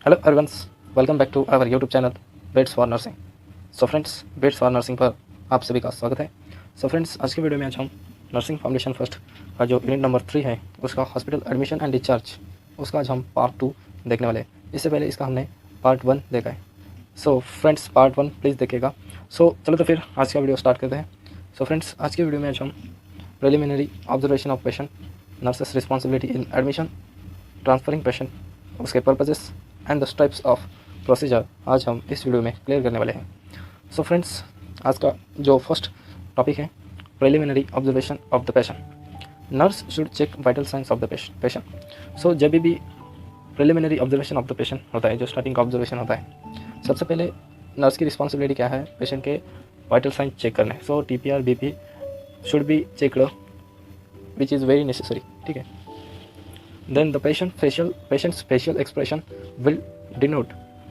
Hello everyones, welcome back to our YouTube channel bets for nursing. So friends, bets for nursing पर आप सभी का स्वागत है। सो फ्रेंड्स, आज के वीडियो में आज हम नर्सिंग फाउंडेशन फर्स्ट का जो यूनिट नंबर 3 है उसका हॉस्पिटल एडमिशन एंड डिस्चार्ज, उसका आज हम पार्ट 2 देखने वाले हैं। इससे पहले इसका हमने पार्ट 1 देखा है। सो फ्रेंड्स, पार्ट 1 प्लीज़ देखिएगा। सो चलो तो फिर आज का वीडियो स्टार्ट करते हैं। सो फ्रेंड्स, आज के वीडियो में आज हम preliminary observation of patient, nurses responsibility in admission, transferring patient, उसके purposes and the steps of procedure आज हम इस वीडियो में क्लियर करने वाले हैं। सो फ्रेंड्स, आज का जो फर्स्ट टॉपिक है preliminary observation of the patient. Nurse should check vital signs of the patient. So जब भी preliminary observation of the patient होता है, जो स्टार्टिंग का ऑब्जर्वेशन होता है, सबसे पहले नर्स की रिस्पॉन्सिबिलिटी क्या है? पेशेंट के वाइटल साइंस चेक करना है। सो TPR BP should be checked, which is very necessary. ठीक है। Then the patient's facial expression will denote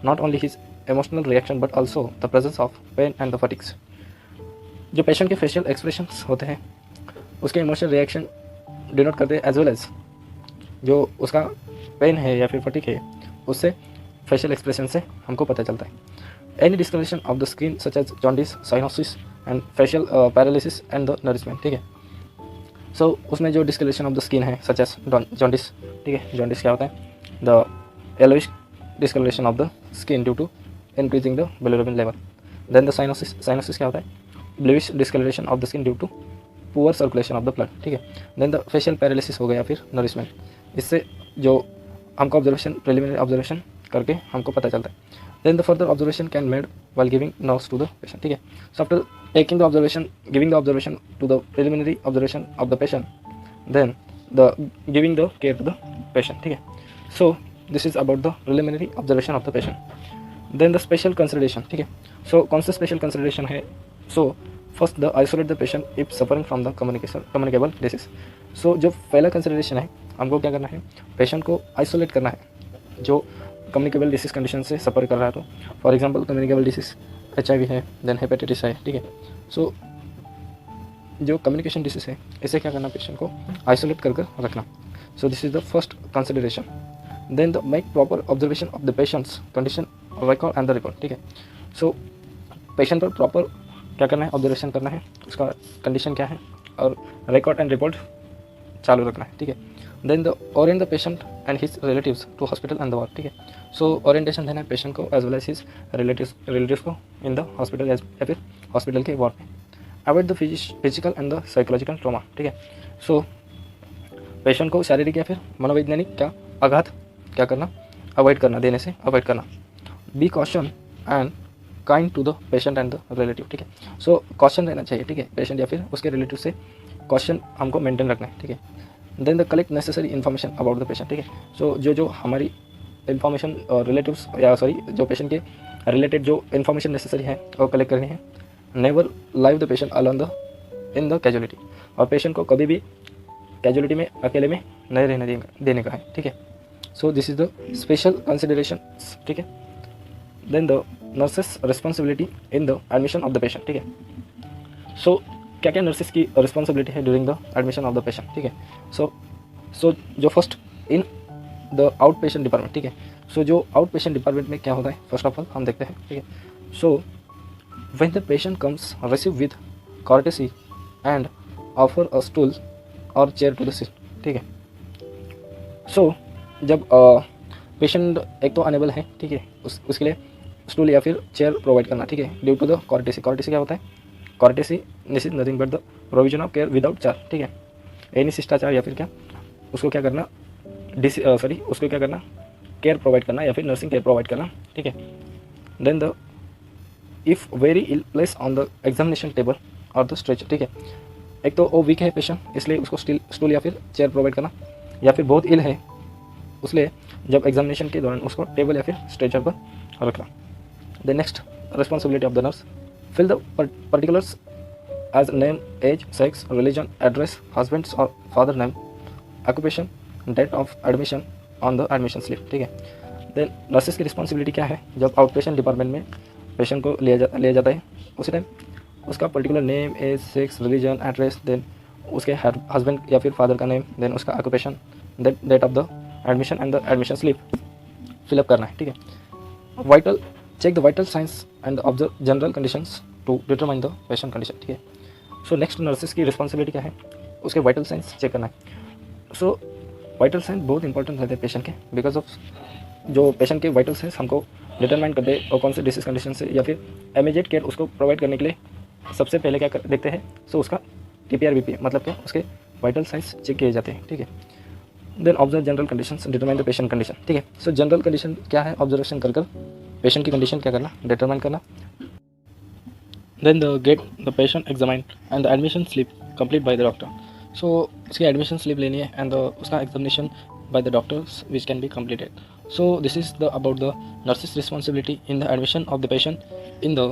not only his emotional reaction but also the presence of pain and the fatigues. जो patient के facial expressions होते हैं उसके emotional reaction denote करते हैं, as well as जो उसका पेन है या फिर फटीक है, उससे फेशियल एक्सप्रेशन से हमको पता चलता है। Any discoloration of the skin such as jaundice, cyanosis and facial paralysis and the nourishment. ठीक है। सो उसमें जो डिस्कलरेशन ऑफ द स्किन है सच एज जॉन्डिस। ठीक है। जॉन्डिस क्या होता है? The yellowish discoloration of the skin due to increasing the bilirubin level. Then the cyanosis क्या होता है? Bluish discoloration of the skin due to poor circulation of the blood. ठीक है। देन द फेशियल पैरालिसिस हो गया, फिर nourishment. इससे जो हमको ऑब्जर्वेशन, प्रिलिमिनरी ऑब्जर्वेशन करके हमको पता चलता है। Then the further observation can made while giving nurse to the patient. ठीक है। So after taking the observation, giving the observation to the preliminary observation of the patient, then the giving the care to the patient. ठीक है। So this is about the preliminary observation of the patient. Then the special consideration. ठीक है। So कौन सा special consideration है? So first the isolate the patient if suffering from the communicable disease. So जो पहला consideration है, हमको क्या करना है? पेशेंट को आइसोलेट करना है जो कम्युनिकेबल डिसीज कंडीशन से सफ़र कर रहा है। तो for example communicable disease HIV है, देन हेपेटाइटिस है। ठीक है। सो जो कम्युनिकेशन डिसीज है, इसे क्या करना? पेशेंट को आइसोलेट कर रखना। So this is the first consideration. Then the make proper observation of the patient's condition, record and the report. ठीक है। सो पेशेंट पर प्रॉपर क्या करना है? ऑब्जर्वेशन करना है, उसका कंडीशन क्या है, और रिकॉर्ड एंड रिपोर्ट चालू रखना है। ठीक है। Then the orient the patient and his relatives to hospital and the ward. ठीक है। सो ओरिएंटेशन देना है पेशेंट को as well as his relatives को इन द हॉस्पिटल या फिर हॉस्पिटल के वार्ड में। Avoid the physical and the psychological trauma. ठीक है। सो पेशेंट को शारीरिक या फिर मनोवैज्ञानिक क्या आघात क्या करना? अवॉइड करना, देने से अवॉइड करना। Be caution and kind to the patient and the relative. ठीक है। सो कॉशन रहना चाहिए। ठीक है। पेशेंट या फिर उसके रिलेटिव से कॉशन हमको मेंटेन रखना है। ठीक है। Then the collect necessary information about the patient. ठीक है। सो जो हमारी इन्फॉर्मेशन रिलेटिव्स या जो पेशेंट के रिलेटेड जो इन्फॉर्मेशन नेसेसरी है वो कलेक्ट करनी है। Never live the patient alone in the casualty. और पेशेंट को कभी भी कैजुअलिटी में अकेले में नहीं रहने देने का है। ठीक है। So this is the special consideration. ठीक है। Then the nurses responsibility in the admission of the patient. ठीक है। सो क्या क्या नर्सेस की रिस्पॉन्सिबिलिटी है during the admission of the patient? ठीक है। सो जो first in the out patient department. ठीक है। सो जो आउट पेशेंट डिपार्टमेंट में क्या होता है, फर्स्ट ऑफ ऑल हम देखते हैं। ठीक है। So when the patient comes receive with courtesy and offer a stool और चेयर टू द सीट। ठीक है। सो जब पेशेंट एक तो अनेबल है, ठीक है, उसके लिए स्टूल या फिर चेयर प्रोवाइड करना। ठीक है। Due to the courtesy. Courtesy क्या होता है? Courtesy this is nothing but the provision of care without charge. ठीक है। एनी शिष्टाचार या फिर क्या उसको क्या करना? उसको क्या करना? केयर प्रोवाइड करना या फिर नर्सिंग केयर प्रोवाइड करना। ठीक है। Then the if very ill place on the examination table or the stretcher. ठीक है। एक तो वो वीक है पेशेंट, इसलिए उसको स्टूल या फिर चेयर प्रोवाइड करना, या फिर बहुत इल है उसलिए जब एग्जामिनेशन के दौरान उसको टेबल या फिर स्ट्रेचर पर रखना। The next responsibility of the nurse, fill the particulars as name, age, sex, religion, address, husband's or father name, occupation, date of admission on the admission slip। ठीक है। देन नर्सेस की responsibility क्या है? जब out patient department में patient को लिया जाता है, उसी टाइम उसका particular name, age, sex, religion, address, then उसके हस्बैंड या फिर फादर का नेम, देन उसका occupation, date of the admission and the admission slip. Fill up करना है, ठीक है। Vital, check the vital signs and observe general conditions to determine the patient condition, ठीक है। सो नेक्स्ट नर्सेस की रिस्पॉन्सिबिलिटी क्या है, उसके वाइटल साइंस चेक करना है। सो वाइटल साइंस बहुत इंपॉर्टेंट रहते हैं पेशेंट के, बिकॉज ऑफ जो पेशेंट के वाइटल साइंस हमको डिटरमाइन करते हैं और कौन से डिसीज कंडीशन से या फिर इमीडिएट केयर उसको प्रोवाइड करने के लिए सबसे पहले क्या देखते हैं, सो उसका TPR BP मतलब क्या, उसके वाइटल साइंस चेक किए जाते हैं, ठीक है। Then observe general conditions determine the patient condition, ठीक है। सो जनरल कंडीशन क्या है, ऑब्जर्वेशन कर पेशेंट की कंडीशन क्या करना, डिटरमाइन करना। Then the get the patient examine and the admission slip complete by the doctor. So उसकी एडमिशन स्लिप लेनी है एंड उसका examination by the doctors which can be completed. So this is the about the nurse's responsibility in the admission of the patient in the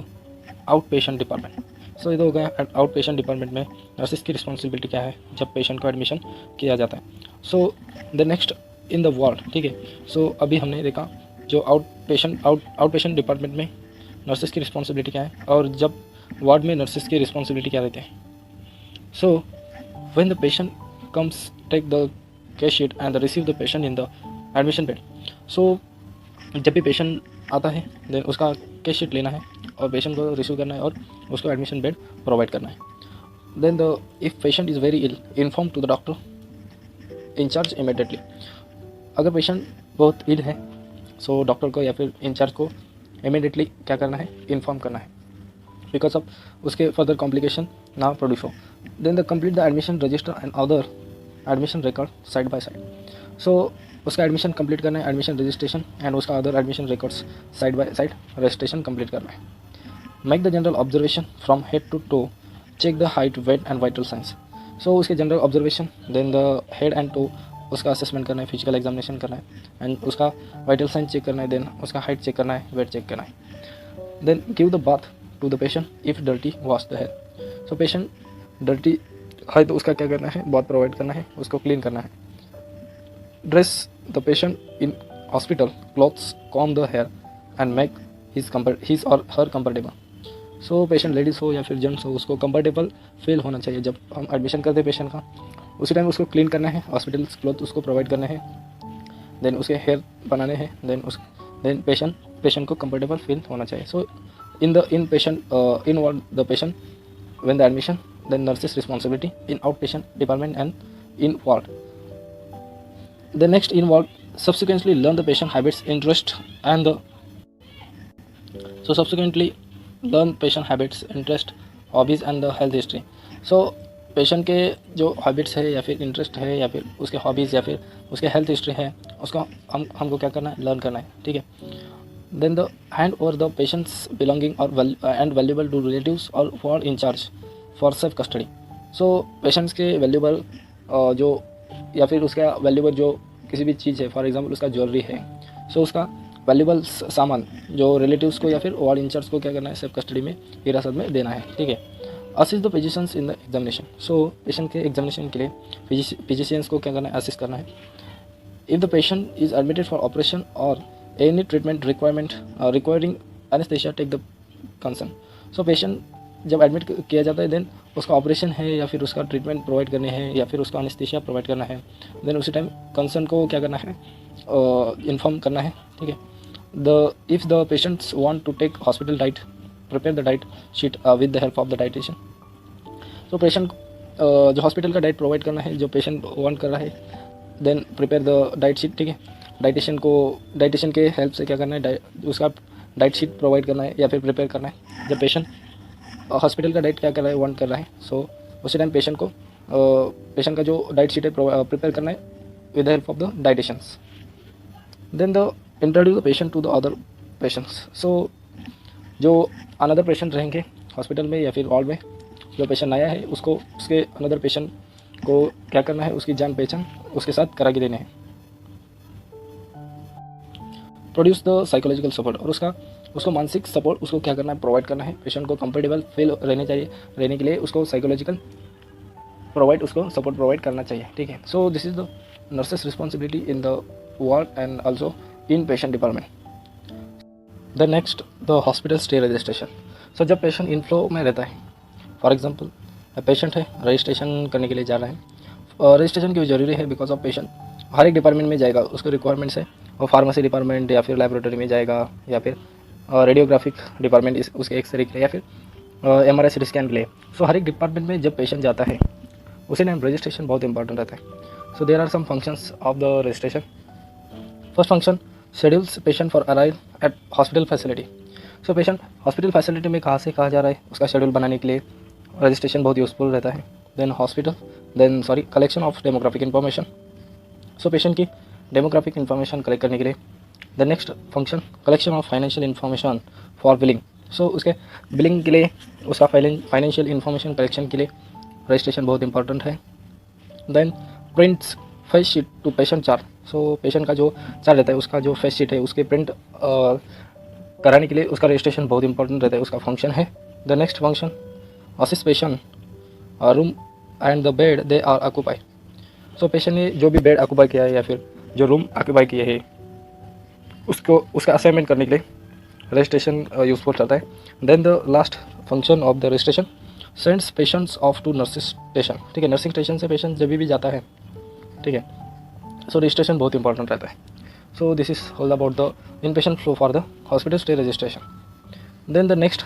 outpatient department. So ये तो हो गया out patient department में nurses की responsibility क्या है जब patient को एडमिशन किया जाता है। So the next in the ward, ठीक है। सो अभी हमने देखा जो आउट पेशेंट डिपार्टमेंट में नर्सेस की रिस्पॉन्सिबिलिटी क्या है और जब वार्ड में नर्सेस की रिस्पॉन्सिबिलिटी क्या रहती है। So when the patient comes, take the case sheet and receive the patient in the admission bed. So जब भी पेशेंट आता है देन उसका केस शीट लेना है और पेशेंट को रिसीव करना है और उसको एडमिशन बेड प्रोवाइड करना है। Then the if patient is very ill, inform to the doctor incharge immediately. अगर पेशेंट बहुत इल है सो डॉक्टर को या फिर इंचार्ज को इमीडिएटली क्या करना है, इन्फॉर्म करना है, बिकॉज ऑफ उसके फर्दर कॉम्प्लिकेशन ना प्रोड्यूस हो। Then the complete the admission register and other admission record side by side. So उसका एडमिशन कंप्लीट करना है, एडमिशन रजिस्ट्रेशन एंड उसका other admission records side by side registration complete करना है। Make the general observation from head to toe, check the height, weight and vital signs. So उसके general observation, then the head and toe उसका assessment करना है, physical examination करना है and उसका vital science check करना है, देन उसका हाइट चेक करना है, वेट चेक करना है। Then give the bath to the patient if dirty, wash the hair. So patient dirty है तो उसका क्या करना है, बाथ प्रोवाइड करना है, उसको क्लीन करना है। Dress the patient in hospital clothes, comb the hair and make his or her comfortable. So patient ladies हो या फिर जेंट्स हो उसको कंफर्टेबल फील होना चाहिए जब हम एडमिशन करते हैं पेशेंट का। उसी टाइम उसको क्लीन करना है, हॉस्पिटल क्लॉथ उसको प्रोवाइड करने हैं, देन उसके हेयर बनाने हैं, देन पेशेंट को कंफर्टेबल फील होना चाहिए। So in ward the patient when the admission, then nurses responsibility in out patient department and in ward. The next involved subsequently learn the patient habits, interest and the subsequently learn patient habits, interest, hobbies and the health history. So patient के जो habits है या फिर interest है या फिर उसके hobbies या फिर उसके हेल्थ हिस्ट्री है उसको हमको क्या करना है, लर्न करना है, ठीक है। Then the hand over the patient's belonging or and valuable to relatives or for incharge for self custody. So patients के वैल्यूबल जो या फिर उसका वैल्यूबल जो किसी भी चीज़ है, फॉर एग्जांपल उसका ज्वेलरी है, सो उसका वैल्यूबल सामान जो रिलेटिव्स को या फिर वार्ड इंचार्ज को क्या करना है, सेल्फ कस्टडी में हिरासत में देना है, ठीक है। Assist the physicians in the examination. So patient के एग्जामिनेशन के लिए फिजिशियंस को क्या करना है, असिस्ट करना है। If the patient is admitted for operation और any treatment requiring anaesthesia, take the concern. So patient जब एडमिट किया जाता है देन उसका ऑपरेशन है या फिर उसका ट्रीटमेंट प्रोवाइड करने हैं या फिर उसका एनेस्थेसिया प्रोवाइड करना है, देन उसी टाइम कंसर्न को क्या करना है, इन्फॉर्म करना है, ठीक है। If the patients want to take hospital diet, prepare the diet sheet with the help of the dietitian. तो पेशेंट जो हॉस्पिटल का डाइट प्रोवाइड करना है जो पेशेंट वांट कर रहा है, then prepare the diet sheet, ठीक है। डाइटिशियन के हेल्प से क्या करना है, उसका डाइट शीट प्रोवाइड करना है या फिर प्रिपेयर करना है जब पेशेंट हॉस्पिटल का डाइट क्या कर रहा है, वांट कर रहा है। सो उसी टाइम पेशेंट का जो डाइट शीट है प्रिपेयर करना है with the help of the dietitians. Then the introduce the patient to the other patients. So जो अनदर पेशेंट रहेंगे हॉस्पिटल में या फिर वार्ड में, जो पेशेंट आया है उसको उसके अनदर पेशेंट को क्या करना है, उसकी जान पहचान उसके साथ करा के देने हैं। प्रोड्यूस द साइकोलॉजिकल सपोर्ट, और उसको मानसिक सपोर्ट उसको क्या करना है, प्रोवाइड करना है। पेशेंट को कंफर्टेबल फील रहने के लिए उसको साइकोलॉजिकल उसको सपोर्ट प्रोवाइड करना चाहिए, ठीक है। So this is the nurses responsibility in the ward and also in patient department. The next the hospital stay registration. So जब पेशेंट इनफ्लो में रहता है, फॉर एग्जाम्पल पेशेंट है रजिस्ट्रेशन करने के लिए जा रहा है, रजिस्ट्रेशन क्यों जरूरी है, बिकॉज ऑफ पेशेंट हर एक डिपार्टमेंट में जाएगा, उसको रिक्वायरमेंट्स है, और फार्मेसी डिपार्टमेंट या फिर लेबोरेटरी में जाएगा, या फिर रेडियोग्राफिक डिपार्टमेंट उसके एक्सरे के लिए, या फिर MRI CT स्कैन के लिए। सो हर एक डिपार्टमेंट में जब पेशेंट जाता है उसी टाइम रजिस्ट्रेशन बहुत इंपॉर्टेंट रहता है। So there are some functions of the registration. First function, schedules patient for arrive at hospital facility. So patient hospital facility में कहाँ से कहाँ जा रहा है उसका शेड्यूल बनाने के लिए रजिस्ट्रेशन बहुत यूजफुल रहता है। Then collection of demographic information. So patient की डेमोग्राफिक इन्फॉर्मेशन कलेक्ट करने के लिए। The next function, collection of financial information for billing. So उसके बिलिंग के लिए, उसका फाइनेंशियल इन्फॉर्मेशन कलेक्शन के लिए रजिस्ट्रेशन बहुत इंपॉर्टेंट है। Then prints face sheet to patient chart. So patient का जो चार्ट रहता है, उसका जो फेस शीट है उसके प्रिंट कराने के लिए उसका रजिस्ट्रेशन बहुत इंपॉर्टेंट रहता है, उसका फंक्शन है। The next function, assist patient room and the bed they are occupy. So patient ने जो भी बेड ऑक्यूपाई किया है या फिर जो रूम ऑक्यूपाई किए है उसका असाइनमेंट करने के लिए रजिस्ट्रेशन यूजफुल रहता है। Then the last function of the registration, sends patients of to nursing station. ठीक है, नर्सिंग स्टेशन से पेशेंट जब भी जाता है, ठीक है, सो रजिस्ट्रेशन बहुत इंपॉर्टेंट रहता है। So this is all about the in patient flow for the hospital stay registration. Then the next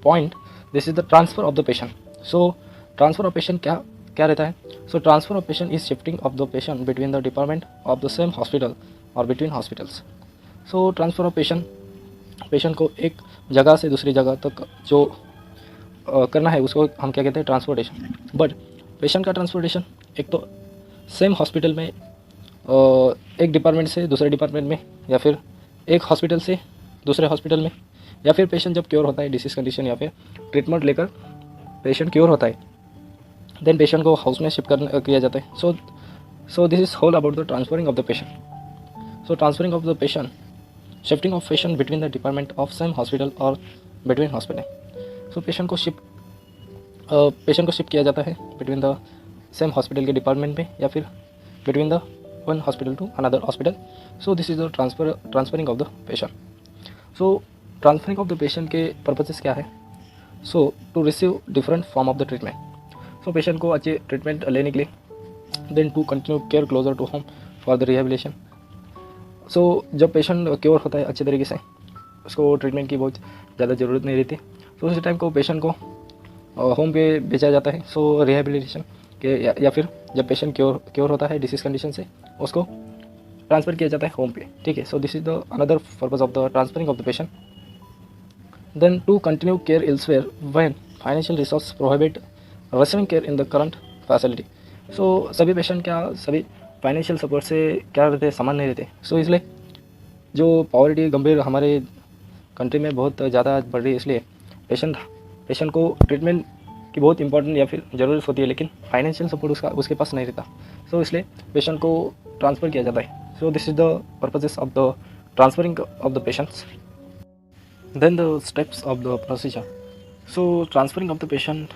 point, this is the transfer of the patient. So transfer of patient क्या रहता है? सो transfer of patient is shifting of the patient between the department of the same hospital और between hospitals. So transfer of patient को एक जगह से दूसरी जगह तक जो करना है उसको हम क्या कहते हैं? ट्रांसपोर्टेशन। बट पेशेंट का ट्रांसपोर्टेशन एक तो सेम हॉस्पिटल में, एक डिपार्टमेंट से दूसरे डिपार्टमेंट में, या फिर एक हॉस्पिटल से दूसरे हॉस्पिटल में, या फिर पेशेंट जब क्योर होता है डिसीज़ कंडीशन या फिर ट्रीटमेंट लेकर पेशेंट क्योर होता है, देन पेशेंट को हाउस में शिफ्ट किया जाता है। So this is whole about the transferring of the patient. So transferring of the patient, shifting of patient between the department of same hospital और between hospital. So patient को shift किया जाता है between the same hospital के department में, या फिर between the one hospital to another hospital. So this is the transferring of the patient. So transferring of the patient के पर्पसेस क्या है? सो to receive different form of the treatment. So patient को अच्छे treatment लेने के लिए, then to continue care closer to home for the rehabilitation. सो जब patient cure होता है अच्छे तरीके से, उसको ट्रीटमेंट की बहुत ज़्यादा ज़रूरत नहीं रहती, तो उसी टाइम को पेशेंट को होम पे भेजा जाता है। सो रिहेबिलिटेशन के या फिर जब पेशेंट क्योर होता है डिसीज़ कंडीशन से, उसको ट्रांसफ़र किया जाता है होम पे। ठीक है, so this is the another purpose of the transferring of the patient. Then to continue care elsewhere when financial resource prohibit receiving care in the current facility. सो सभी patient सभी फाइनेंशियल सपोर्ट से क्या रहते हैं? समान नहीं रहते। सो इसलिए जो पॉवर्टी गंभीर हमारे कंट्री में बहुत ज़्यादा बढ़ रही है, इसलिए पेशेंट को ट्रीटमेंट की बहुत इंपॉर्टेंट या फिर ज़रूरत होती है, लेकिन फाइनेंशियल सपोर्ट उसके पास नहीं रहता। सो इसलिए पेशेंट को ट्रांसफ़र किया जाता है। So this is the purposes of the transferring of the patients. Then the steps of the procedure. So transferring of the patient,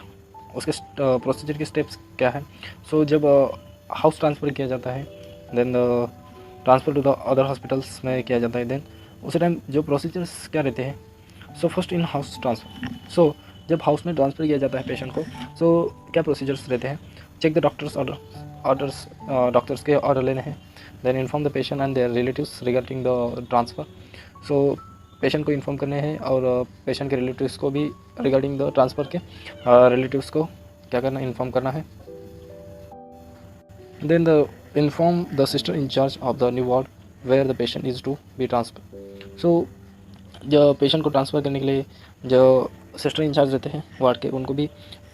उसके प्रोसीजर के स्टेप्स क्या है? सो जब हाउस ट्रांसफ़र किया जाता है, then transfer to the other hospitals में किया जाता है। देन उसी टाइम जो प्रोसीजर्स क्या रहते हैं? So first in house transfer. सो जब हाउस में ट्रांसफ़र किया जाता है पेशेंट को, सो क्या प्रोसीजर्स रहते हैं? चेक द डॉक्टर्स के ऑर्डर लेने हैं। Then inform the patient and there relatives regarding the transfer. So patient को इन्फॉर्म करने हैं, और पेशेंट के रिलेटिव्स को भी रिगार्डिंग द ट्रांसफ़र के रिलेटिव्स को क्या करना, इन्फॉर्म करना है। Then inform the sister in charge of the new ward where the patient is to be transfer. सो जो पेशेंट को ट्रांसफ़र करने के लिए जो सिस्टर इंचार्ज रहते हैं वार्ड के, उनको भी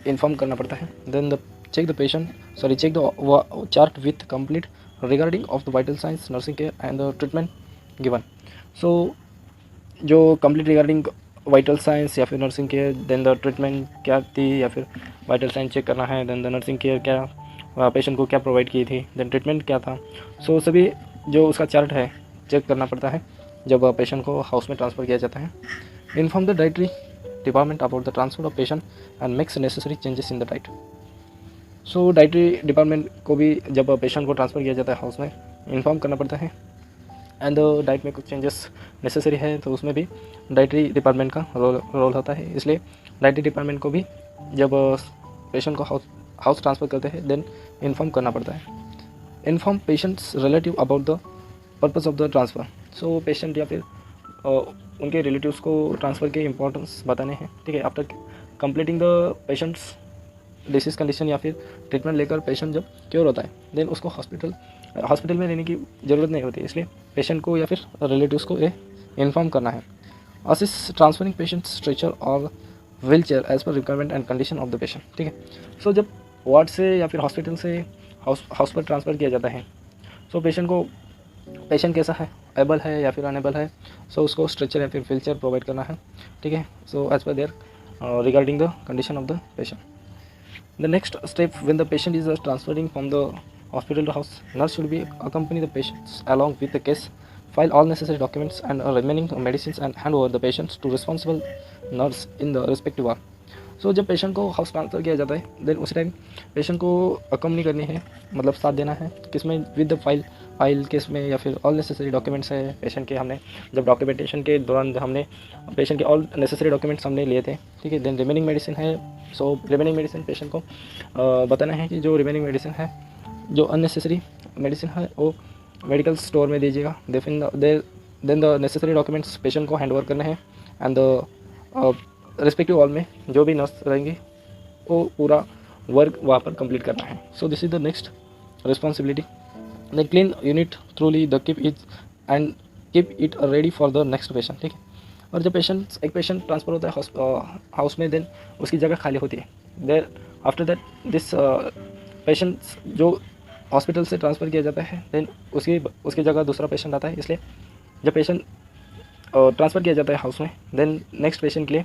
इन्फॉर्म करना पड़ता है। Then check the chart with complete regarding of the vital science, nursing care and the treatment given. सो जो कंप्लीट रिगार्डिंग वाइटल साइंस या फिर nursing care, then the treatment क्या थी, या फिर वाइटल साइंस चेक करना है, देन द नर्सिंग केयर क्या पेशेंट को क्या प्रोवाइड की थी, देन ट्रीटमेंट क्या था। सो सभी जो उसका चार्ट है चेक करना पड़ता है जब पेशेंट को हाउस में ट्रांसफ़र किया जाता है। Inform the dietary department about the transfer of patient and makes necessary changes in the diet. So dietary department को भी जब पेशेंट को ट्रांसफ़र किया जाता है हाउस में, इन्फॉर्म करना पड़ता है। एंड डाइट में कुछ चेंजेस नेसेसरी है, तो उसमें भी डाइटरी डिपार्टमेंट का रोल होता है। इसलिए डाइटरी डिपार्टमेंट को भी जब पेशेंट को हाउस ट्रांसफ़र करते हैं, देन इन्फॉर्म करना पड़ता है। Inform patients relative about the purpose of the transfer. So patient या फिर उनके रिलेटिव्स को ट्रांसफ़र के इंपॉर्टेंस बताने हैं, ठीक है। After completing the patients disease condition या फिर ट्रीटमेंट लेकर पेशेंट जब क्योर होता है, देन उसको हॉस्पिटल में रहने की ज़रूरत नहीं होती, इसलिए पेशेंट को या फिर रिलेटिव्स को ये इन्फॉर्म करना है। असिस्ट ट्रांसफरिंग पेशेंट स्ट्रेचर और wheel chair as per requirement and condition of the patient, ठीक है। सो जब वार्ड से या फिर हॉस्पिटल से हाउस पर ट्रांसफ़र किया जाता है, सो पेशेंट कैसा है, एबल है या फिर अनेबल है, सो उसको स्ट्रेचर या फिर व्हील चेयर प्रोवाइड करना है, ठीक है। So as per their regarding the condition of the patient. The next step, when the patient is transferring from the hospital to house, nurse should be accompany the patients along with the case, file all necessary documents and remaining medicines and hand over the patients to responsible nurse in the respective ward. सो जब patient को house transfer किया जाता है, then उस time patient को accompany करनी है, मतलब साथ देना है, किसमें, विद द फाइल केस में या फिर ऑल नेसेसरी डॉक्यूमेंट्स है पेशेंट के। हमने जब डॉक्यूमेंटेशन के दौरान हमने पेशेंट के ऑल नेसेसरी डॉक्यूमेंट्स हमने लिए थे, ठीक है। देन रिमेनिंग मेडिसिन है, सो रिमेनिंग मेडिसिन पेशेंट को बताना है कि जो रिमेनिंग मेडिसिन है, जो अननेसेसरी मेडिसिन है, वो मेडिकल स्टोर में दीजिएगा। Then the necessary documents patient को हैंड ओवर करने हैं एंड द रिस्पेक्टिव हॉल में जो भी नर्स रहेंगे वो पूरा वर्क वहाँ पर कंप्लीट करना है। So this is the next responsibility. The clean unit थ्रूली the keep it ready for the next patient, ठीक है। और जब एक पेशेंट ट्रांसफ़र होता है हाउस में, देन उसकी जगह खाली होती है। There after that this patients जो हॉस्पिटल से ट्रांसफ़र किया जाता है, देन उसकी जगह दूसरा पेशेंट आता है। इसलिए जब पेशेंट ट्रांसफ़र किया जाता है हाउस में, देन नेक्स्ट पेशेंट के लिए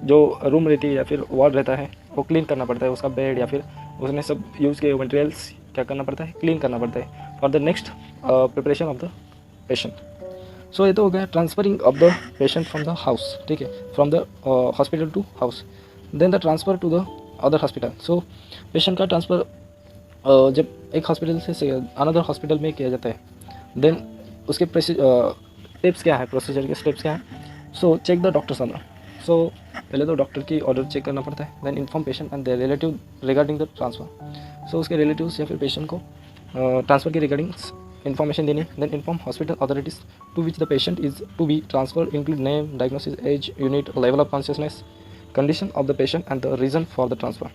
जो रूम रहती है या फिर वार्ड रहता है, वो क्लीन करना पड़ता है। उसका बेड या फिर उसने सब यूज़ किए मटेरियल्स क्या करना पड़ता है, क्लीन करना पड़ता है for the next preparation of the patient. सो ये तो हो गया transferring of the patient from the house, ठीक है, from the hospital to house. Then the transfer to the other hospital. So patient का ट्रांसफ़र जब एक हॉस्पिटल से अनदर हॉस्पिटल में किया जाता है, देन उसके स्टेप्स क्या है, प्रोसीजर के स्टेप्स क्या है। So check the doctors order. सो पहले तो डॉक्टर की ऑर्डर चेक करना पड़ता है। Then inform patient and there relative regarding the transfer. सो उसके रिलेटिव्स या फिर पेशेंट को ट्रांसफ़र के रिगार्डिंग इन्फॉर्मेशन देनी। Then inform hospital authorities to which the patient is to be transferred, include name, diagnosis, age, unit, level of consciousness, condition of the patient and the reason for the transfer.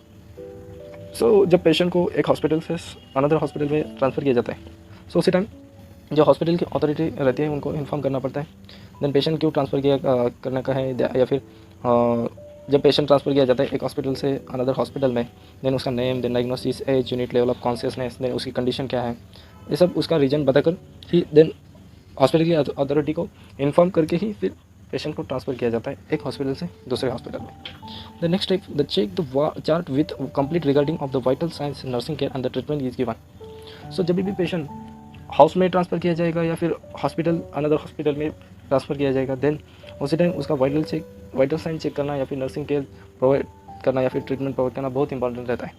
सो जब patient को एक hospital से another hospital में transfer किया जाता है, सो उसी time जो हॉस्पिटल की अथॉरिटी रहती है उनको इन्फॉर्म करना पड़ता है। देन पेशेंट क्यों ट्रांसफ़र करने का है, या फिर जब पेशेंट ट्रांसफ़र किया जाता है एक हॉस्पिटल से अनदर हॉस्पिटल में, देन उसका name, then diagnosis, age, unit, level of consciousness, then उसकी कंडीशन क्या है, ये सब उसका रीज़न बताकर ही देन हॉस्पिटल की अथॉरिटी को इन्फॉर्म करके ही फिर पेशेंट को ट्रांसफ़र किया जाता है एक हॉस्पिटल से दूसरे हॉस्पिटल में। The next step, the check the chart with complete regarding of the vital science, nursing care and the treatment is given. सो जब भी पेशेंट हाउस में ट्रांसफ़र किया जाएगा या फिर अनदर हॉस्पिटल में ट्रांसफ़र किया जाएगा, देन उसी टाइम उसका वाइटल साइन चेक करना या फिर नर्सिंग केयर प्रोवाइड करना या फिर ट्रीटमेंट प्रोवाइड करना बहुत इंपॉर्टेंट रहता है।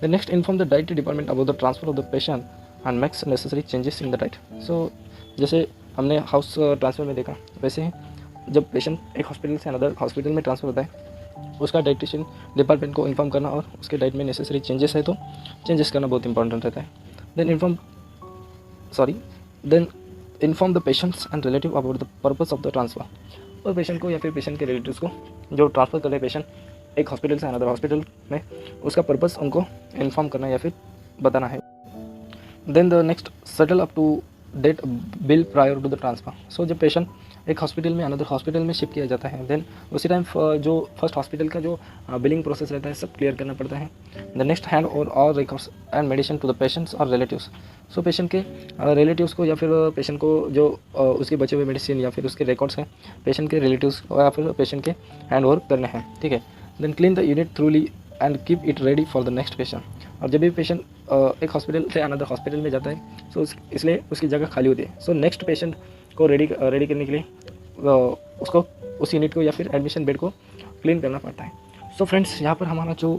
The next inform the diet department about the transfer of the patient and makes necessary changes in the diet. सो जैसे हमने हाउस ट्रांसफ़र में देखा, वैसे ही जब पेशेंट एक हॉस्पिटल से अनदर हॉस्पिटल में ट्रांसफ़र होता है, उसका डाइटिशियन डिपार्टमेंट को इन्फॉर्म करना और उसके डाइट में नेसेसरी चेंजेस है तो चेंजेस करना बहुत इंपॉर्टेंट रहता है। Then inform the patients and relative about the purpose of the transfer. और पेशेंट को या फिर पेशेंट के रिलेटिव्स को जो ट्रांसफ़र कर रहे पेशेंट एक हॉस्पिटल से अनदर हॉस्पिटल में, उसका पर्पस उनको इन्फॉर्म करना या फिर बताना है। Then the next, settle up to date bill prior to the transfer. सो जब पेशेंट एक हॉस्पिटल में अनदर हॉस्पिटल में शिफ्ट किया जाता है, देन उसी टाइम जो फर्स्ट हॉस्पिटल का जो बिलिंग प्रोसेस रहता है सब क्लियर करना पड़ता है। The next, hand over all records and medicine to the patients और रिलेटिव्स। सो पेशेंट के रिलेटिव्स को या फिर पेशेंट को जो उसके बचे हुए मेडिसिन या फिर उसके रिकॉर्ड्स हैं पेशेंट के रिलेटिव्स को या फिर पेशेंट के हैंड ओवर करने हैं, ठीक है। Then clean the unit thoroughly and keep it ready for the next patient. और जब भी पेशेंट एक हॉस्पिटल से अनदर हॉस्पिटल में जाता है, सो इसलिए उसकी जगह खाली होती है। सो नेक्स्ट पेशेंट को रेडी करने के लिए उसको उस यूनिट को या फिर एडमिशन बेड को क्लीन करना पड़ता है। सो फ्रेंड्स, यहाँ पर हमारा जो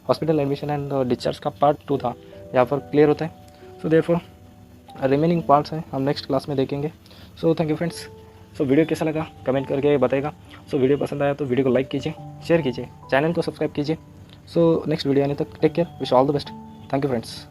हॉस्पिटल एडमिशन एंड डिस्चार्ज का पार्ट 2 था, यहाँ पर क्लियर होता है। सो देयरफॉर रिमेनिंग पार्ट्स हैं हम नेक्स्ट क्लास में देखेंगे। So thank you friends. So video कैसा लगा कमेंट करके बताएगा। सो वीडियो पसंद आया तो वीडियो को लाइक कीजिए, शेयर कीजिए, चैनल को सब्सक्राइब कीजिए। सो नेक्स्ट वीडियो आने तक take care, wish all the best. Thank you friends.